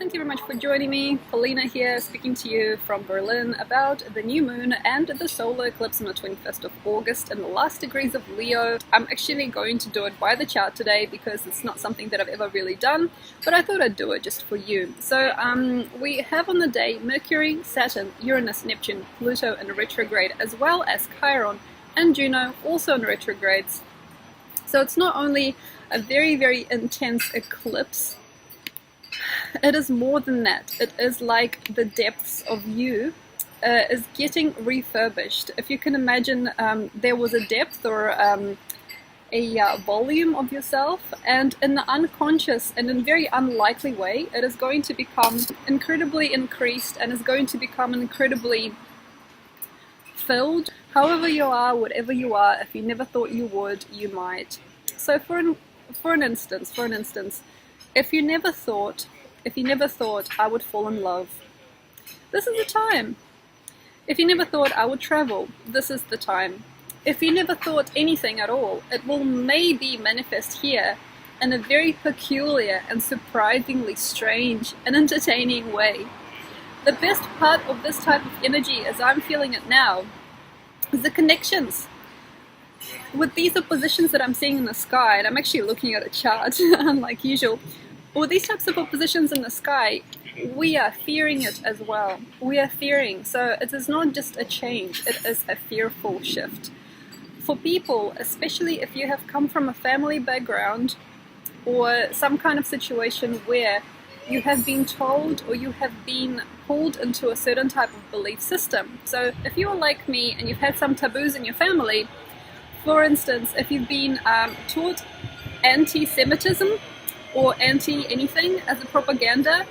thank you very much for joining me. Polina here, speaking to you from Berlin about the new moon and the solar eclipse on the 21st of August in the last degrees of Leo. I'm actually going to do it by the chart today because it's not something that I've ever really done, but I thought I'd do it just for you. So we have on the day Mercury, Saturn, Uranus, Neptune, Pluto in retrograde, as well as Chiron and Juno also in retrogrades. So it's not only a very, very intense eclipse, it is more than that. It is like the depths of you is getting refurbished. If you can imagine, there was a depth or a volume of yourself, and in the unconscious and in a very unlikely way, it is going to become incredibly increased and is going to become incredibly filled. However you are, whatever you are, if you never thought you would, you might. So for an instance, if you never thought I would fall in love, this is the time. If you never thought I would travel, this is the time. If you never thought anything at all, it will maybe manifest here in a very peculiar and surprisingly strange and entertaining way. The best part of this type of energy, as I'm feeling it now, is the connections. With these oppositions that I'm seeing in the sky, and I'm actually looking at a chart like usual, with these types of oppositions in the sky, we are fearing it as well. We are fearing. So it is not just a change, it is a fearful shift. For people, especially if you have come from a family background or some kind of situation where you have been told or you have been pulled into a certain type of belief system. So if you are like me and you've had some taboos in your family, for instance, if you've been taught anti-Semitism or anti-anything as a propaganda,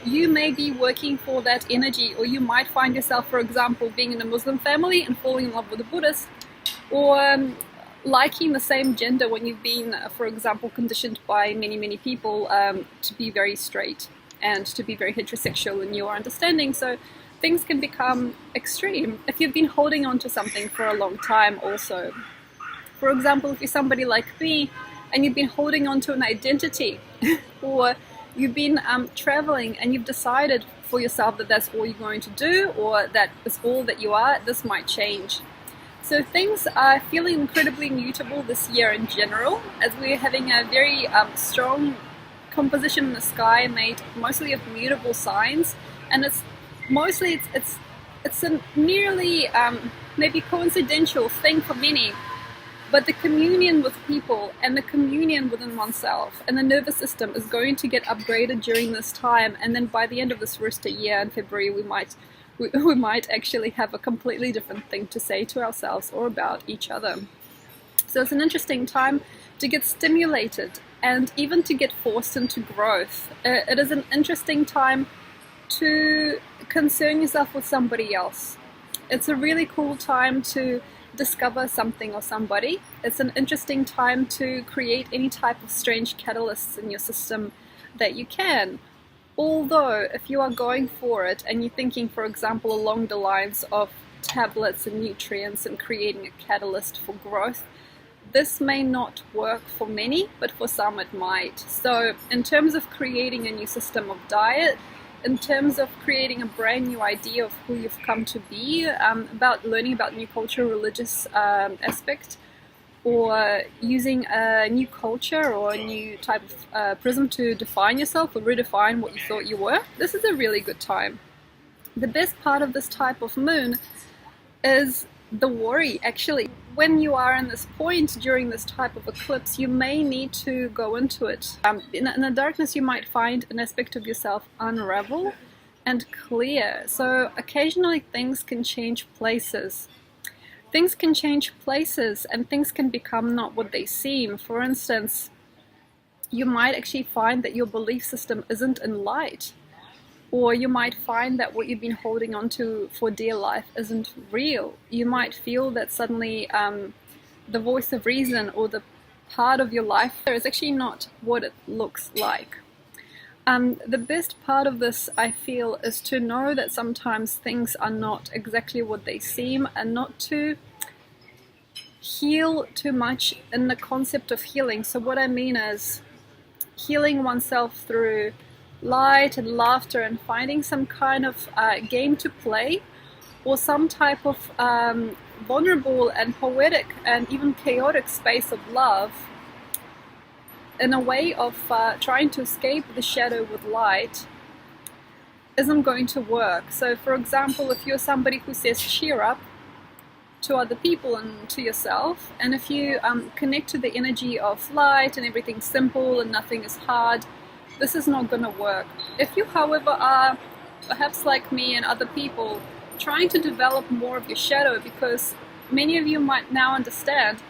you may be working for that energy, or you might find yourself, for example, being in a Muslim family and falling in love with a Buddhist, or liking the same gender when you've been, for example, conditioned by many people to be very straight and to be very heterosexual in your understanding. So things can become extreme if you've been holding on to something for a long time also. For example, if you're somebody like me and you've been holding on to an identity or you've been traveling and you've decided for yourself that that's all you're going to do, or that is all that you are, this might change. So things are feeling incredibly mutable this year in general, as we're having a very strong composition in the sky made mostly of mutable signs, and it's mostly it's a nearly maybe coincidental thing for many, but the communion with people and the communion within oneself and the nervous system is going to get upgraded during this time, and then by the end of this first year in February we might actually have a completely different thing to say to ourselves or about each other. So it's an interesting time to get stimulated and even to get forced into growth. It is an interesting time to concern yourself with somebody else. It's a really cool time to discover something or somebody. It's an interesting time to create any type of strange catalysts in your system that you can. Although, if you are going for it and you're thinking, for example, along the lines of tablets and nutrients and creating a catalyst for growth, this may not work for many, but for some it might. So in terms of creating a new system of diet, in terms of creating a brand new idea of who you've come to be, about learning about new culture, religious aspect, or using a new culture or a new type of prism to define yourself or redefine what you thought you were, this is a really good time. The best part of this type of moon is the worry, actually. When you are in this point during this type of eclipse, you may need to go into it. In the darkness, you might find an aspect of yourself unravel and clear. So occasionally things can change places. Things can change places and things can become not what they seem. For instance, you might actually find that your belief system isn't in light. Or you might find that what you've been holding on to for dear life isn't real. You might feel that suddenly the voice of reason or the part of your life is actually not what it looks like. The best part of this, I feel, is to know that sometimes things are not exactly what they seem, and not to heal too much in the concept of healing. So what I mean is healing oneself through light and laughter and finding some kind of game to play, or some type of vulnerable and poetic and even chaotic space of love, in a way of trying to escape the shadow with light, isn't going to work. So for example, if you're somebody who says cheer up to other people and to yourself, and if you connect to the energy of light and everything's simple and nothing is hard, this is not going to work. If you, however, are perhaps like me and other people trying to develop more of your shadow, because many of you might now understand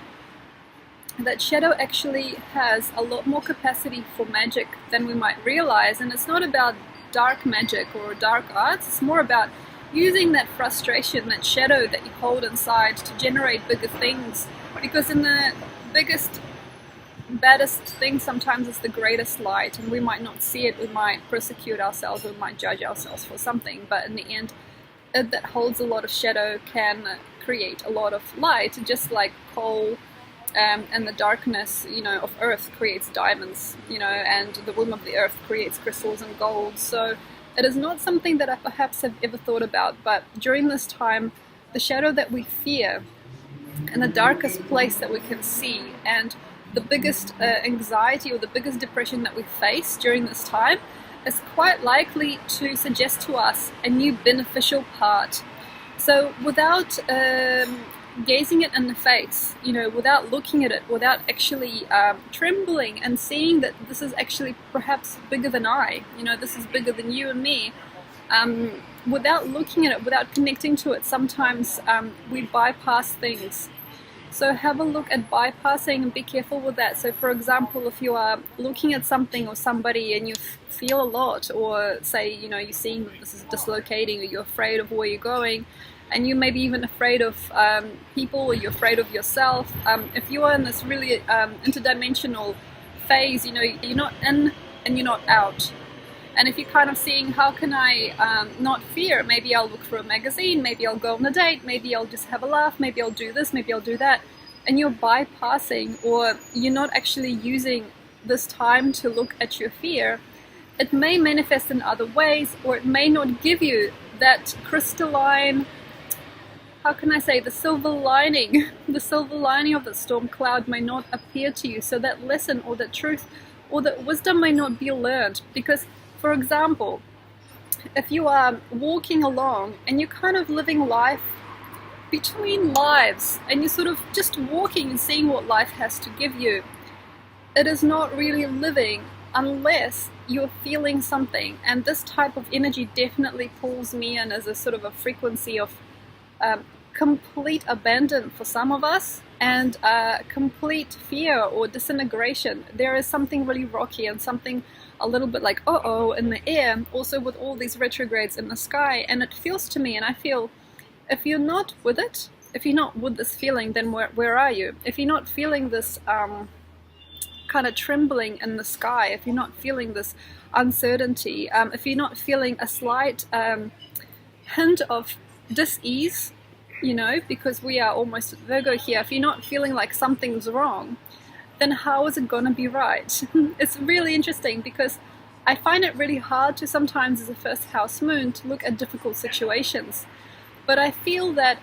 that shadow actually has a lot more capacity for magic than we might realize, and it's not about dark magic or dark arts, it's more about using that frustration, that shadow that you hold inside to generate bigger things, because in the biggest, baddest thing sometimes is the greatest light, and we might not see it, we might persecute ourselves, we might judge ourselves for something, but in the end, it that holds a lot of shadow can create a lot of light, just like coal and the darkness, of earth creates diamonds, and the womb of the earth creates crystals and gold. So it is not something that I perhaps have ever thought about, but during this time, the shadow that we fear and the darkest place that we can see, and the biggest anxiety or the biggest depression that we face during this time, is quite likely to suggest to us a new beneficial part. So without gazing it in the face, without looking at it, without actually trembling and seeing that this is actually perhaps bigger than I, this is bigger than you and me, without looking at it, without connecting to it, sometimes we bypass things. So have a look at bypassing and be careful with that. So for example, if you are looking at something or somebody and you feel a lot, or say, you're seeing that this is dislocating, or you're afraid of where you're going, and you may be even afraid of people, or you're afraid of yourself. If you are in this really interdimensional phase, you're not in and you're not out. And if you're kind of seeing, how can I not fear? Maybe I'll look for a magazine, maybe I'll go on a date, maybe I'll just have a laugh, maybe I'll do this, maybe I'll do that. And you're bypassing, or you're not actually using this time to look at your fear. It may manifest in other ways, or it may not give you that crystalline, how can I say, the silver lining. The silver lining of the storm cloud may not appear to you, so that lesson or that truth or that wisdom may not be learned. Because, for example, if you are walking along and you're kind of living life between lives, and you're sort of just walking and seeing what life has to give you, it is not really living unless you're feeling something. And this type of energy definitely pulls me in as a sort of a frequency of complete abandon for some of us, and complete fear or disintegration. There is something really rocky and something a little bit like uh-oh in the air, also with all these retrogrades in the sky. And it feels to me, and I feel, if you're not with it, if you're not with this feeling, then where are you? If you're not feeling this kind of trembling in the sky, if you're not feeling this uncertainty, if you're not feeling a slight hint of dis-ease, because we are almost Virgo here, if you're not feeling like something's wrong, then how is it going to be right? It's really interesting, because I find it really hard to sometimes, as a first house moon, to look at difficult situations. But I feel that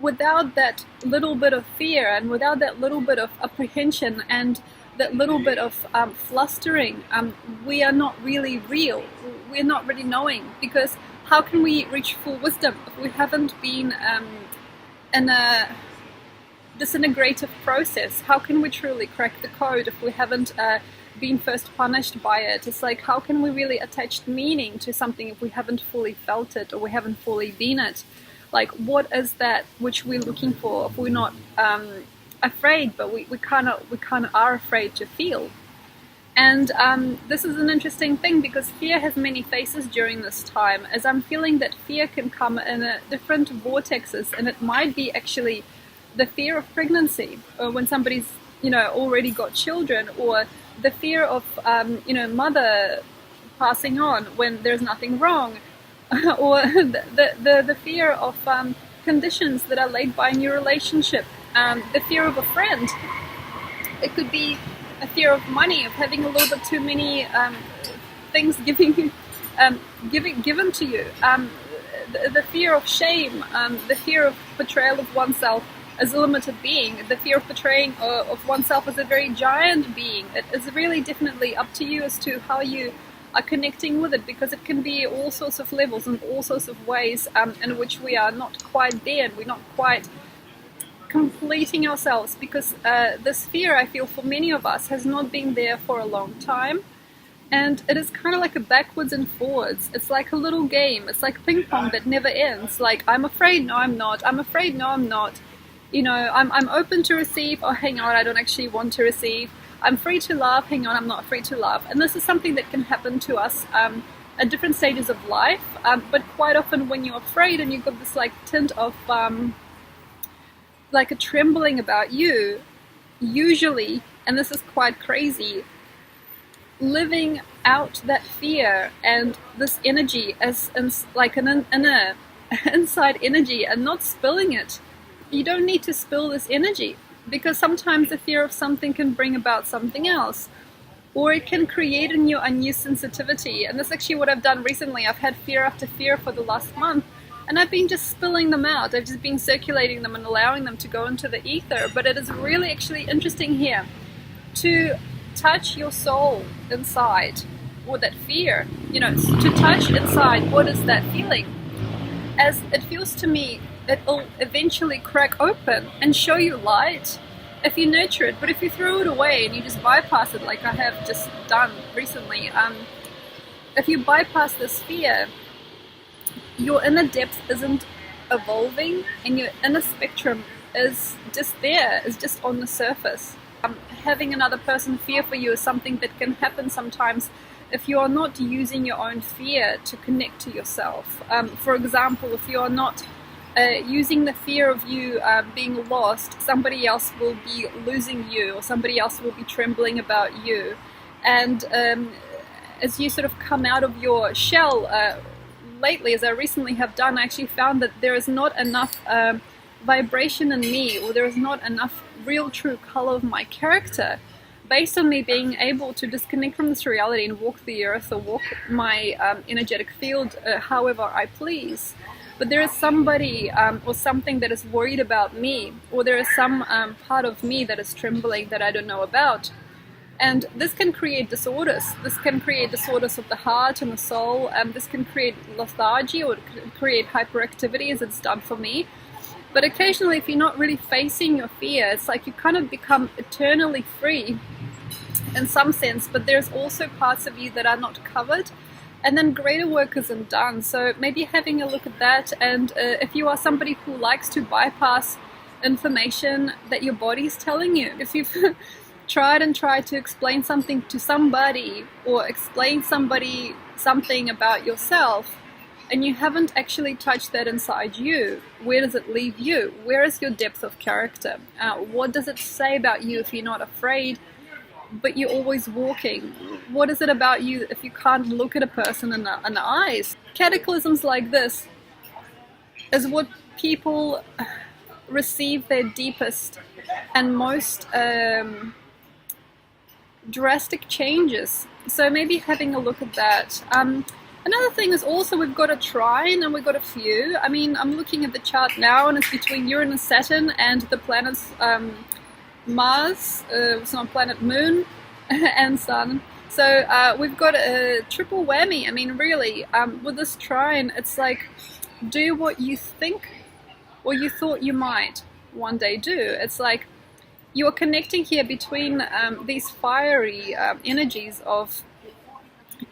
without that little bit of fear, and without that little bit of apprehension, and that little bit of flustering, we are not really real. We're not really knowing, because how can we reach full wisdom if we haven't been in a disintegrative process? How can we truly crack the code if we haven't been first punished by it? It's like, how can we really attach meaning to something if we haven't fully felt it, or we haven't fully been it? Like, what is that which we're looking for if we're not afraid, but we kind of are afraid to feel? And this is an interesting thing, because fear has many faces during this time, as I'm feeling that fear can come in different vortexes, and it might be actually the fear of pregnancy, or when somebody's already got children, or the fear of mother passing on when there's nothing wrong, or the fear of conditions that are laid by in your relationship, the fear of a friend. It could be a fear of money, of having a little bit too many things given to you. The fear of shame, the fear of portrayal of oneself as a limited being, the fear of portraying of oneself as a very giant being. It is really definitely up to you as to how you are connecting with it, because it can be all sorts of levels and all sorts of ways in which we are not quite there and we're not quite completing ourselves, because this fear, I feel, for many of us has not been there for a long time. And it is kind of like a backwards and forwards. It's like a little game. It's like ping pong that never ends. Like, I'm afraid, no, I'm not. I'm afraid, no, I'm not. You know, I'm open to receive. Oh, hang on, I don't actually want to receive. I'm free to love. Hang on, I'm not free to love. And this is something that can happen to us at different stages of life. But quite often when you're afraid and you've got this like tint of like a trembling about you, usually, and this is quite crazy, living out that fear and this energy as like an inner inside energy and not spilling it. You don't need to spill this energy, because sometimes the fear of something can bring about something else, or it can create in you a new sensitivity. And that's actually what I've done recently. I've had fear after fear for the last month, and I've been just spilling them out. I've just been circulating them and allowing them to go into the ether. But it is really actually interesting here to touch your soul inside, or that fear, you know, to touch inside what is that feeling. As it feels to me, it'll eventually crack open and show you light if you nurture it. But if you throw it away and you just bypass it, like I have just done recently, if you bypass this fear, your inner depth isn't evolving, and your inner spectrum is just there, is just on the surface. Having another person fear for you is something that can happen sometimes if you are not using your own fear to connect to yourself. For example, if you are not using the fear of you being lost, somebody else will be losing you, or somebody else will be trembling about you. And as you sort of come out of your shell, lately, as I recently have done, I actually found that there is not enough vibration in me, or there is not enough real true color of my character, based on me being able to disconnect from this reality and walk the earth, or walk my energetic field however I please. But there is somebody or something that is worried about me, or there is some part of me that is trembling that I don't know about. And this can create disorders. This can create disorders of the heart and the soul. This can create lethargy, or it can create hyperactivity, as it's done for me. But occasionally, if you're not really facing your fear, it's like you kind of become eternally free in some sense, but there's also parts of you that are not covered, and then greater work isn't done. So maybe having a look at that, and if you are somebody who likes to bypass information that your body's telling you, if you've tried to explain something to somebody, or explain somebody something about yourself, and you haven't actually touched that inside you, where does it leave you? Where is your depth of character? What does it say about you if you're not afraid, but you're always walking? What is it about you if you can't look at a person in the eyes? Cataclysms like this is what people receive their deepest and most drastic changes. So maybe having a look at that. Another thing is also we've got a trine and we've got a few. I mean, I'm looking at the chart now, and it's between Uranus, Saturn, and the planets Mars, it's not planet Moon, and Sun. So we've got a triple whammy. I mean, really, with this trine, it's like, do what you think or you thought you might one day do. It's like you are connecting here between these fiery energies of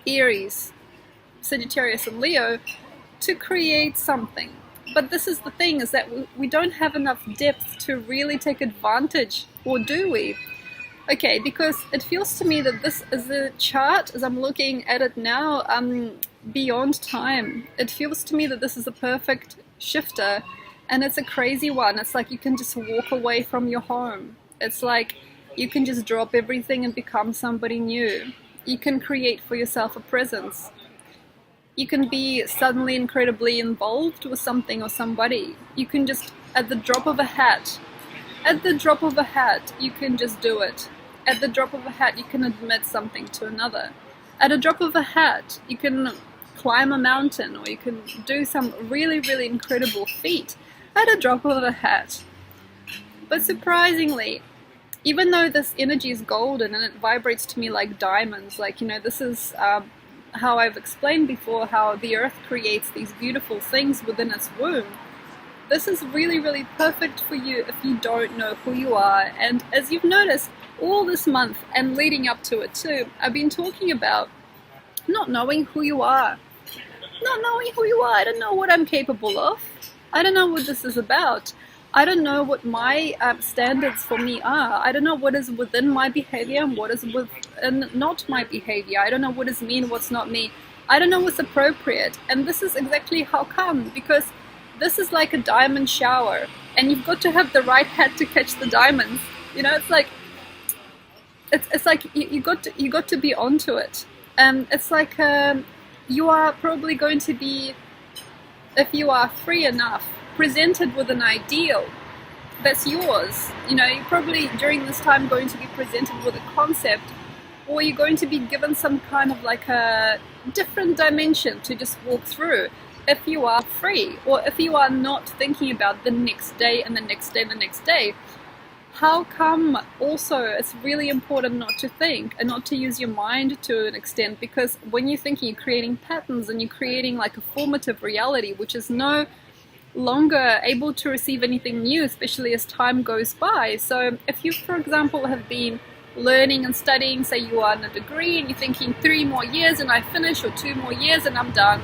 Aries, Sagittarius, and Leo to create something. But this is the thing, is that we don't have enough depth to really take advantage, or do we? Okay, because it feels to me that this is a chart, as I'm looking at it now, beyond time. It feels to me that this is a perfect shifter, and it's a crazy one. It's like you can just walk away from your home. It's like you can just drop everything and become somebody new. You can create for yourself a presence. You can be suddenly incredibly involved with something or somebody. You can just, at the drop of a hat, you can just do it. At the drop of a hat, you can admit something to another. At a drop of a hat, you can climb a mountain, or you can do some really, really incredible feat at a drop of a hat. But surprisingly, even though this energy is golden and it vibrates to me like diamonds, like, you know, this is how I've explained before, how the earth creates these beautiful things within its womb. This is really, really perfect for you if you don't know who you are. And as you've noticed, all this month and leading up to it too, I've been talking about not knowing who you are. Not knowing who you are. I don't know what I'm capable of. I don't know what this is about. I don't know what my standards for me are. I don't know what is within my behavior and what is within not my behavior. I don't know what is me and what's not me. I don't know what's appropriate. And this is exactly how come, because this is like a diamond shower, and you've got to have the right hat to catch the diamonds. You know, it's like you got to be onto it. It's like you are probably going to be, if you are free enough, presented with an ideal that's yours. You know, you're probably during this time going to be presented with a concept, or you're going to be given some kind of like a different dimension to just walk through if you are free, or if you are not thinking about the next day and the next day and the next day. How come also it's really important not to think and not to use your mind to an extent, because when you're thinking, you're creating patterns and you're creating like a formative reality which is no longer able to receive anything new, especially as time goes by. So if you, for example, have been learning and studying, say you are in a degree and you're thinking 3 more years and I finish, or 2 more years and I'm done,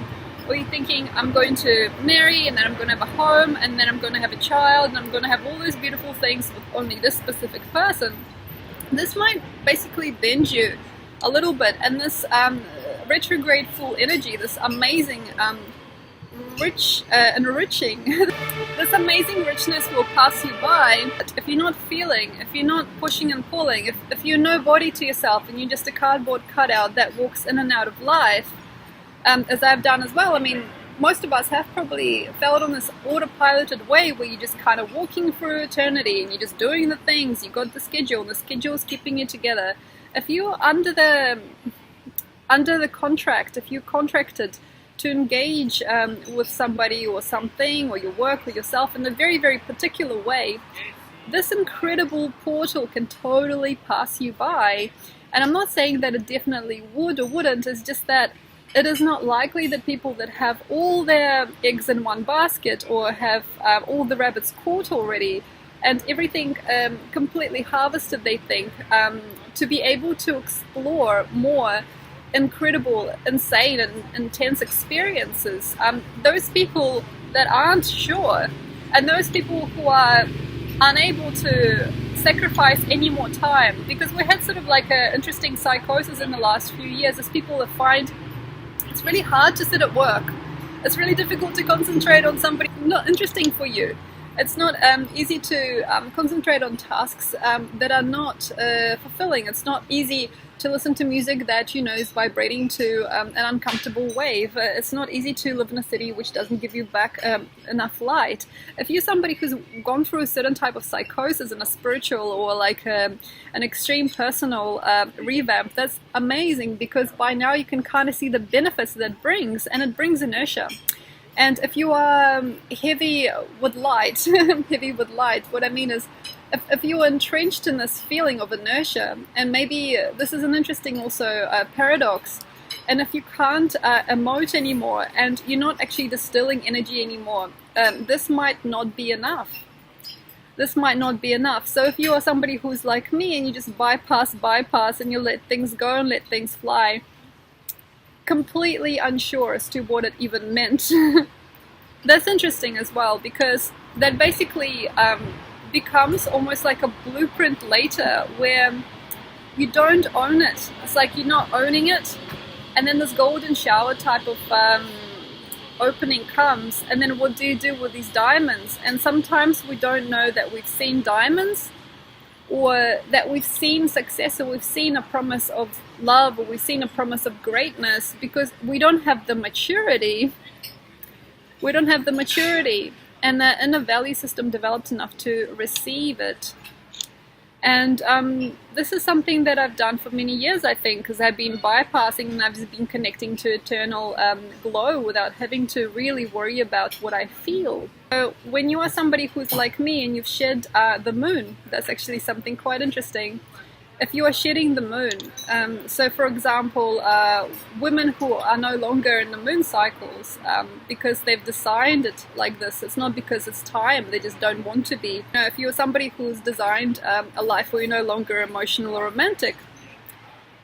or you're thinking I'm going to marry and then I'm going to have a home and then I'm going to have a child and I'm going to have all those beautiful things with only this specific person, this might basically bend you a little bit. And this retrograde full energy, this amazing enriching this amazing richness will pass you by if you're not feeling, if you're not pushing and pulling, if you're nobody to yourself and you're just a cardboard cutout that walks in and out of life, as I've done as well. I mean, most of us have probably felt on this autopiloted way where you're just kind of walking through eternity and you're just doing the things, you got the schedule and the schedule is keeping you together. If you're under the contract, if you're contracted to engage with somebody or something, or your work or yourself in a very, very particular way, this incredible portal can totally pass you by. And I'm not saying that it definitely would or wouldn't, it's just that it is not likely that people that have all their eggs in one basket, or have all the rabbits caught already and everything completely harvested, they think, to be able to explore more incredible, insane and intense experiences. Those people that aren't sure, and those people who are unable to sacrifice any more time, because we had sort of like an interesting psychosis in the last few years as people that find it's really hard to sit at work. It's really difficult to concentrate on somebody not interesting for you. It's not easy to concentrate on tasks that are not fulfilling. It's not easy to listen to music that, you know, is vibrating to an uncomfortable wave. It's not easy to live in a city which doesn't give you back enough light. If you're somebody who's gone through a certain type of psychosis and a spiritual or like an extreme personal revamp, that's amazing, because by now you can kind of see the benefits that brings, and it brings inertia. And if you are heavy with light, what I mean is, if you're entrenched in this feeling of inertia, and maybe this is an interesting also paradox, and if you can't emote anymore and you're not actually distilling energy anymore, this might not be enough. This might not be enough. So if you are somebody who's like me and you just bypass and you let things go and let things fly, completely unsure as to what it even meant, that's interesting as well, because that basically becomes almost like a blueprint later where you don't own it. It's like you're not owning it, and then this golden shower type of opening comes, and then what do you do with these diamonds? And sometimes we don't know that we've seen diamonds, or that we've seen success, or we've seen a promise of love, or we've seen a promise of greatness, because we don't have the maturity. We don't have the maturity and the inner value system developed enough to receive it. And this is something that I've done for many years, I think, because I've been bypassing and I've been connecting to eternal glow without having to really worry about what I feel. So when you are somebody who's like me and you've shed the moon, that's actually something quite interesting. If you are shedding the moon, so for example, women who are no longer in the moon cycles, because they've designed it like this, it's not because it's time, they just don't want to be. You know, if you're somebody who's designed a life where you're no longer emotional or romantic,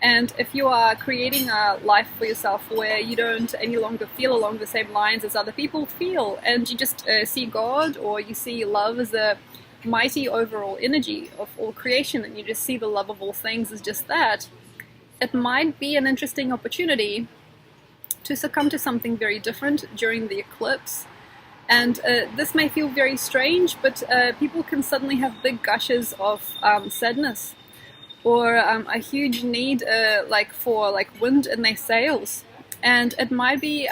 and if you are creating a life for yourself where you don't any longer feel along the same lines as other people feel, and you just see God or you see love as a mighty overall energy of all creation, and you just see the love of all things as just that, it might be an interesting opportunity to succumb to something very different during the eclipse. And this may feel very strange, but people can suddenly have big gushes of sadness, or a huge need for wind in their sails, and it might be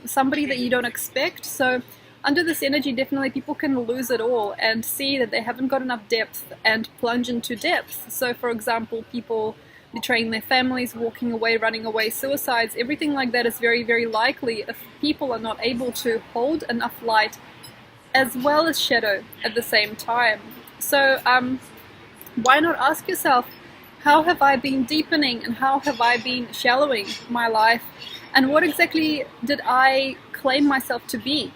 somebody that you don't expect. So under this energy, definitely people can lose it all and see that they haven't got enough depth and plunge into depth. So for example, people betraying their families, walking away, running away, suicides, everything like that is very, very likely if people are not able to hold enough light as well as shadow at the same time. So why not ask yourself, how have I been deepening and how have I been shallowing my life? And what exactly did I claim myself to be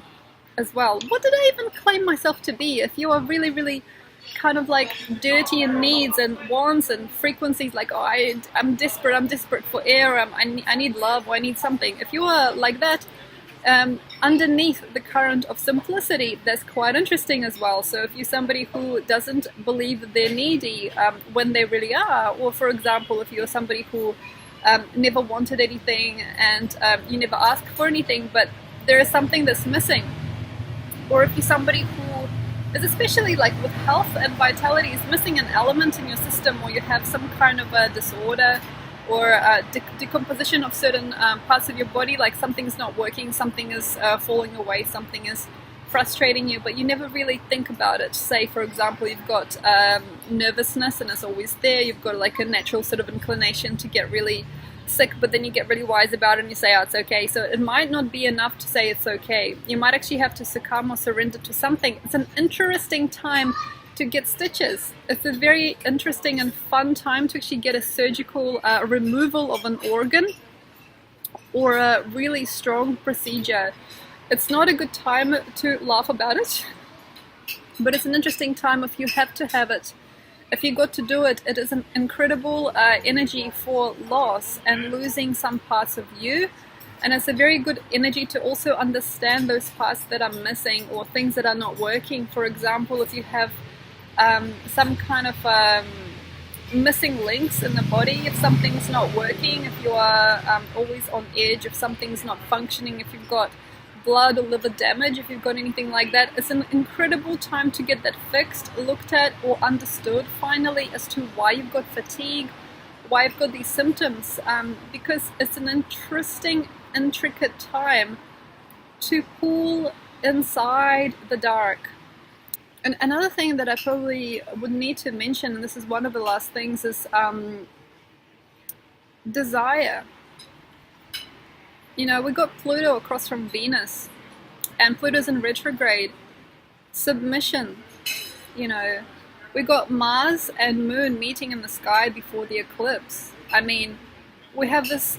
as well? What did I even claim myself to be? If you are really, really kind of like dirty in needs and wants and frequencies, like, oh, I'm desperate for air, I need love, or I need something. If you are like that, underneath the current of simplicity, that's quite interesting as well. So if you're somebody who doesn't believe that they're needy when they really are, or for example, if you're somebody who never wanted anything and you never asked for anything, but there is something that's missing, or if you're somebody who is, especially like with health and vitality, is missing an element in your system, or you have some kind of a disorder or decomposition of certain parts of your body, like something's not working, something is falling away, something is frustrating you, but you never really think about it. Say, for example, you've got nervousness and it's always there, you've got like a natural sort of inclination to get really sick, but then you get really wise about it and you say, oh, it's okay. So it might not be enough to say it's okay. You might actually have to succumb or surrender to something. It's an interesting time to get stitches. It's a very interesting and fun time to actually get a surgical removal of an organ or a really strong procedure. It's not a good time to laugh about it, but it's an interesting time if you have to have it. If you got to do it, it is an incredible energy for loss and losing some parts of you. And it's a very good energy to also understand those parts that are missing or things that are not working. For example, if you have some kind of missing links in the body, if something's not working, if you are always on edge, if something's not functioning, if you've got blood or liver damage, if you've got anything like that, it's an incredible time to get that fixed, looked at, or understood finally as to why you've got fatigue, why you've got these symptoms, because it's an interesting, intricate time to pull inside the dark. And another thing that I probably would need to mention, and this is one of the last things, is desire. You know, we got Pluto across from Venus, and Pluto's in retrograde. Submission, you know. We got Mars and Moon meeting in the sky before the eclipse. I mean, we have this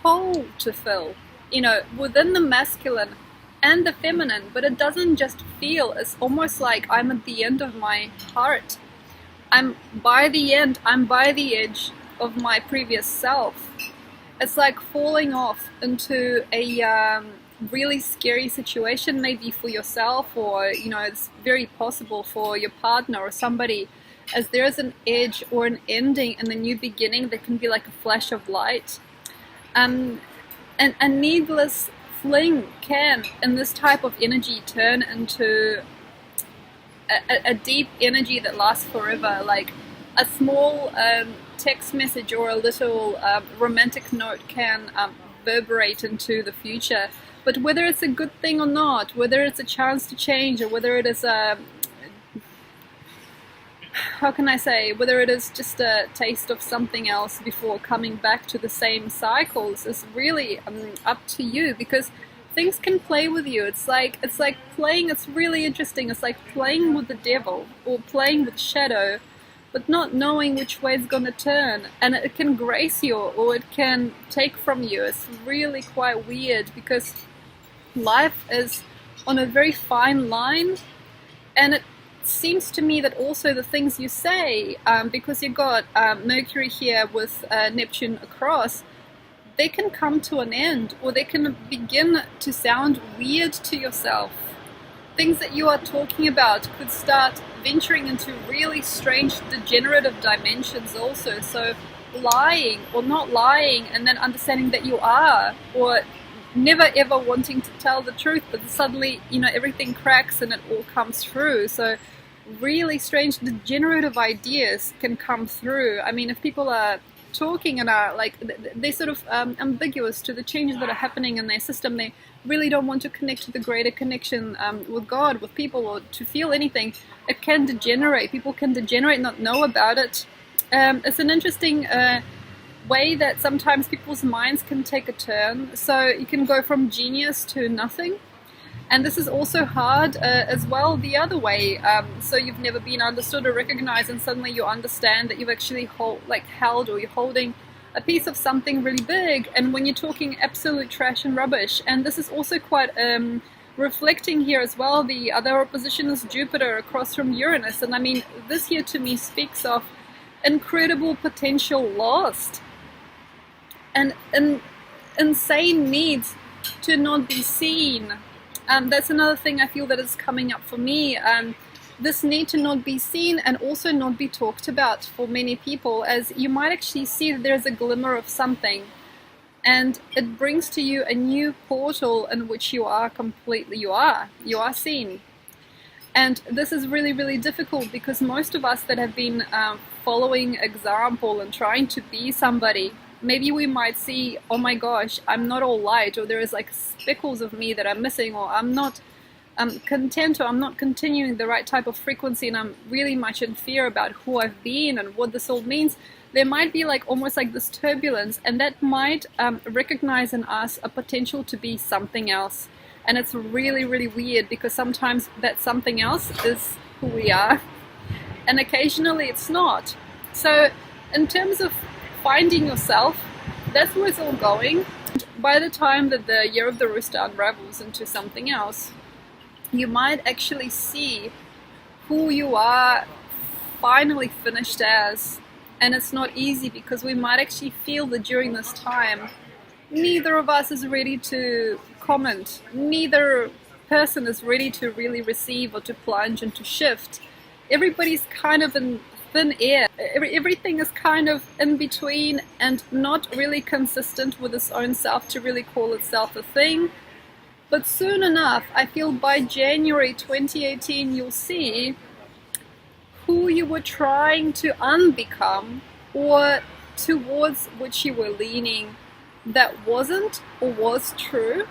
hole to fill, you know, within the masculine and the feminine, but it doesn't just feel, it's almost like I'm at the end of my heart. I'm by the end, I'm by the edge of my previous self. It's like falling off into a really scary situation, maybe for yourself, or, you know, it's very possible for your partner or somebody, as there is an edge or an ending and the new beginning that can be like a flash of light. And a needless fling can, in this type of energy, turn into a deep energy that lasts forever. Like a small text message or a little romantic note can reverberate into the future. But whether it's a good thing or not, whether it's a chance to change, or whether it is how can I say, whether it is just a taste of something else before coming back to the same cycles is really up to you, because things can play with you. It's like playing. It's really interesting. It's like playing with the devil or playing with shadow, but not knowing which way it's gonna turn, and it can grace you or it can take from you. It's really quite weird, because life is on a very fine line, and it seems to me that also the things you say, because you've got Mercury here with Neptune across, they can come to an end, or they can begin to sound weird to yourself. Things that you are talking about could start venturing into really strange degenerative dimensions also. So lying or not lying, and then understanding that you are, or never ever wanting to tell the truth, but suddenly, everything cracks and it all comes through. So really strange degenerative ideas can come through. I mean, if people are talking and are like, they're sort of ambiguous to the changes that are happening in their system, they really don't want to connect to the greater connection with God, with people, or to feel anything, it can degenerate. People can degenerate, not know about it. It's an interesting way that sometimes people's minds can take a turn. So you can go from genius to nothing. And this is also hard as well the other way. So you've never been understood or recognized, and suddenly you understand that you've actually held, or you're holding a piece of something really big. And when you're talking absolute trash and rubbish, and this is also quite reflecting here as well. The other opposition is Jupiter across from Uranus, and I mean, this here to me speaks of incredible potential lost, and insane needs to not be seen. That's another thing I feel that is coming up for me. This need to not be seen and also not be talked about for many people, as you might actually see that there's a glimmer of something, and it brings to you a new portal in which you are seen. And this is really, really difficult, because most of us that have been following example and trying to be somebody, maybe we might see, oh my gosh, I'm not all light, or there is like speckles of me that I'm missing, or I'm not content, or I'm not continuing the right type of frequency, and I'm really much in fear about who I've been and what this all means. There might be like almost like this turbulence, and that might recognize in us a potential to be something else. And it's really, really weird, because sometimes that something else is who we are, and occasionally it's not. So in terms of finding yourself, that's where it's all going. By the time that the year of the rooster unravels into something else, you might actually see who you are finally finished as. And it's not easy, because we might actually feel that during this time, neither of us is ready to comment. Neither person is ready to really receive or to plunge and to shift. Everybody's kind of in thin air. Everything is kind of in between and not really consistent with its own self to really call itself a thing. But soon enough, I feel by January 2018, you'll see who you were trying to unbecome, or towards which you were leaning, that wasn't or was true.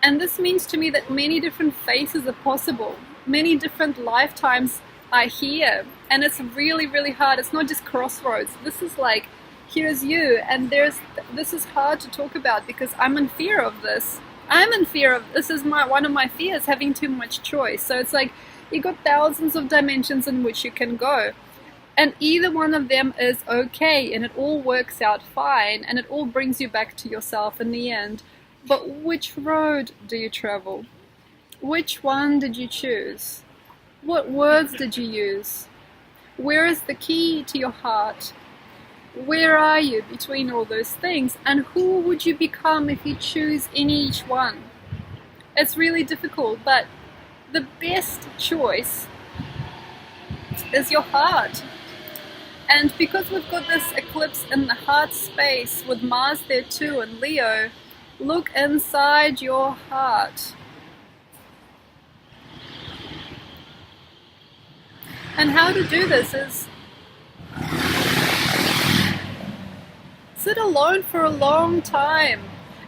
And this means to me that many different faces are possible. Many different lifetimes are here. And it's really, really hard. It's not just crossroads. This is like, here's you. And this is hard to talk about, because I'm in fear of this. This is one of my fears, having too much choice. So it's like, you got thousands of dimensions in which you can go. And either one of them is okay, and it all works out fine, and it all brings you back to yourself in the end. But which road do you travel? Which one did you choose? What words did you use? Where is the key to your heart? Where are you between all those things? And who would you become if you choose each one? It's really difficult, but the best choice is your heart. And because we've got this eclipse in the heart space with Mars there too in Leo, look inside your heart. And how to do this is sit alone for a long time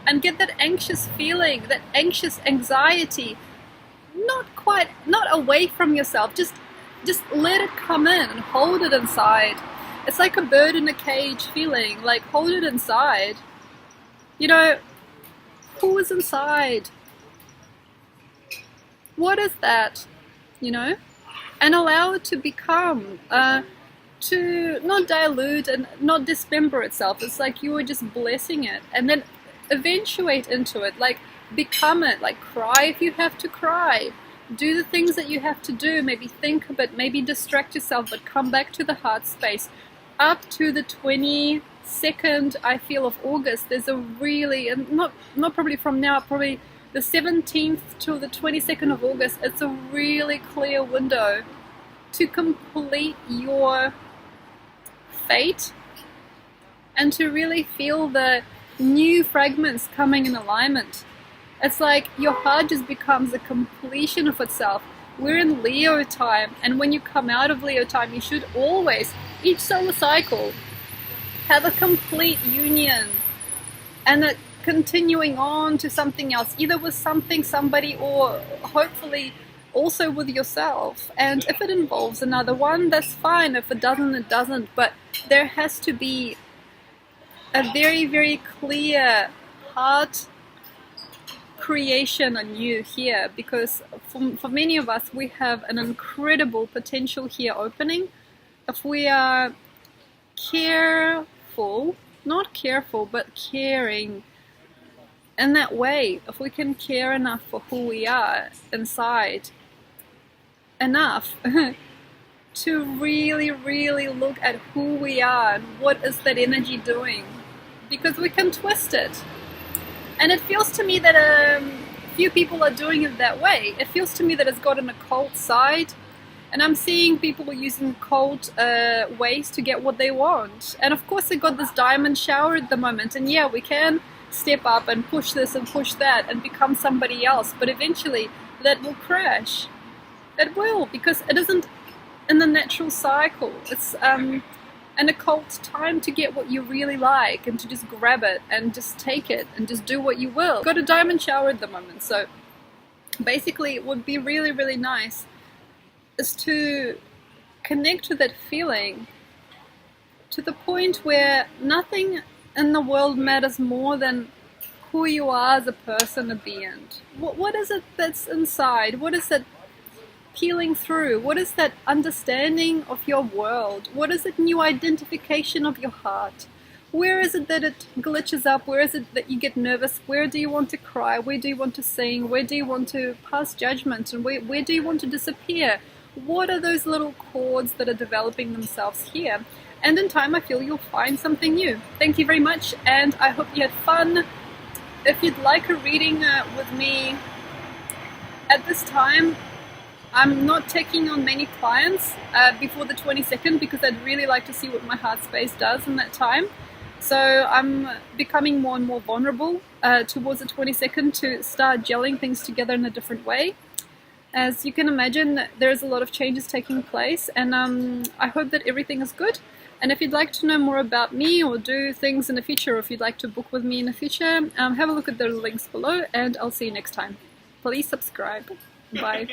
and get that anxious feeling, that anxious anxiety, not away from yourself, just just let it come in and hold it inside. It's like a bird in a cage feeling, like hold it inside. You know, who is inside? What is that? You know? And allow it to become, to not dilute and not dismember itself. It's like you were just blessing it, and then eventuate into it, like become it, like cry if you have to cry. Do the things that you have to do, maybe think a bit, maybe distract yourself, but come back to the heart space. Up to the 22nd, I feel, of August, there's a really, and not probably from now, probably the 17th to the 22nd of August, it's a really clear window to complete your fate and to really feel the new fragments coming in alignment. It's like your heart just becomes a completion of itself. We're in Leo time, and when you come out of Leo time, you should always, each solar cycle, have a complete union and a continuing on to something else, either with something, somebody, or hopefully also with yourself. And if it involves another one, that's fine. If it doesn't, it doesn't. But there has to be a very, very clear heart creation anew here, because for many of us, we have an incredible potential here opening. If we are careful, not careful, but caring in that way, if we can care enough for who we are inside, enough to really, really look at who we are and what is that energy doing, because we can twist it. And it feels to me that few people are doing it that way. It feels to me that it's got an occult side, and I'm seeing people using occult ways to get what they want. And of course, they got this diamond shower at the moment, and yeah, we can step up and push this and push that and become somebody else, but eventually that will crash. It will, because it isn't in the natural cycle. It's an occult time to get what you really like and to just grab it and just take it and just do what you will. Got a diamond shower at the moment, so basically it would be really, really nice is to connect to that feeling to the point where nothing in the world matters more than who you are as a person at the end. What is it that's inside? What is it peeling through? What is that understanding of your world? What is that new identification of your heart? Where is it that it glitches up? Where is it that you get nervous? Where do you want to cry? Where do you want to sing? Where do you want to pass judgment? And where do you want to disappear? What are those little chords that are developing themselves here? And in time, I feel you'll find something new. Thank you very much, and I hope you had fun. If you'd like a reading with me at this time, I'm not taking on many clients before the 22nd, because I'd really like to see what my heart space does in that time. So I'm becoming more and more vulnerable towards the 22nd to start gelling things together in a different way. As you can imagine, there's a lot of changes taking place, and I hope that everything is good. And if you'd like to know more about me or do things in the future, or if you'd like to book with me in the future, have a look at the links below, and I'll see you next time. Please subscribe. Bye.